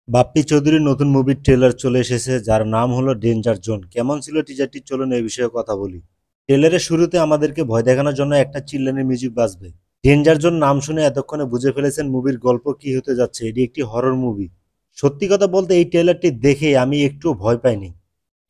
বাপ্পি চৌধুরীর নতুন মুভির ট্রেলার চলে এসেছে যার নাম হলো ডেঞ্জার জোন। কেমন ছিল টিজারটি, চলুন এই বিষয়ে কথা বলি। ট্রেলারের শুরুতে আমাদেরকে ভয় দেখানোর জন্য একটা চিল্লানির মিউজিক বাজবে। ডেঞ্জার জোন নাম শুনে এতক্ষণে বুঝে ফেলেছেন মুভির গল্প কি হতে যাচ্ছে। এটি একটি হরর মুভি। সত্যি কথা বলতে এই ট্রেলারটি দেখে আমি একটুও ভয় পাইনি।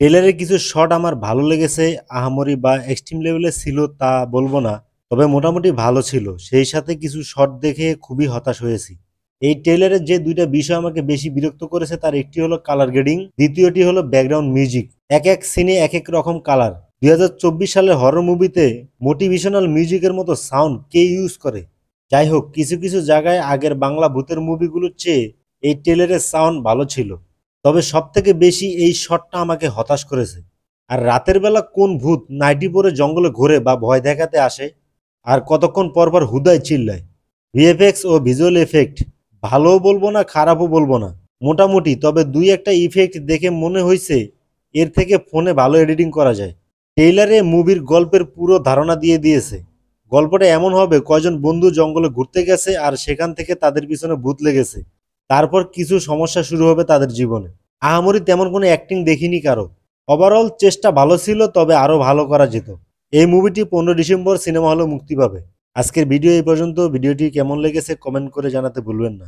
ট্রেলারের কিছু শট আমার ভালো লেগেছে, আহামরি বা এক্সট্রিম লেভেলে ছিল তা বলবো না, তবে মোটামুটি ভালো ছিল। সেই সাথে কিছু শট দেখে খুবই হতাশ হয়েছি। এই ট্রেলারের যে দুইটা বিষয় আমাকে বেশি বিরক্ত করেছে তার একটি হলো কালার গ্রেডিং, দ্বিতীয়টি হলো ব্যাকগ্রাউন্ড মিউজিক। এক এক সিনে এক এক রকম কালার। 2024 সালের হরর মুভিতে মোটিভেশনাল মিউজিকের মতো সাউন্ড কে ইউজ করে? যাই হোক, কিছু কিছু জায়গায় আগের বাংলা ভূতের মুভিগুলোর চেয়ে এই ট্রেলারের সাউন্ড ভালো ছিল। তবে সবথেকে বেশি এই শটটা আমাকে হতাশ করেছে। আর রাতের বেলা কোন ভূত নাইটি পরে জঙ্গলে ঘোরে বা ভয় দেখাতে আসে, আর কতক্ষণ পর পর হুদায় চিল্লায়? ভিএফএক্স ও ভিজুয়াল এফেক্ট ভালোও বলবো না, খারাপও বলবো না, মোটামুটি। তবে দুই একটা ইফেক্ট দেখে মনে হয়েছে এর থেকে ফোনে ভালো এডিটিং করা যায়। ট্রেইলারে মুভির গল্পের পুরো ধারণা দিয়ে দিয়েছে। গল্পটা এমন হবে, কয়জন বন্ধু জঙ্গলে ঘুরতে গেছে আর সেখান থেকে তাদের পিছনে ভূত লেগেছে। তারপর কিছু সমস্যা শুরু হবে তাদের জীবনে। আহামরি তেমন কোনো অ্যাক্টিং দেখিনি কারো। ওভারঅল চেষ্টা ভালো ছিল, তবে আরও ভালো করা যেত। এই মুভিটি 15 ডিসেম্বর সিনেমা হলে মুক্তি পাবে। আজকের ভিডিও এই পর্যন্ত। ভিডিওটি কেমন লেগেছে কমেন্ট করে জানাতে ভুলবেন না।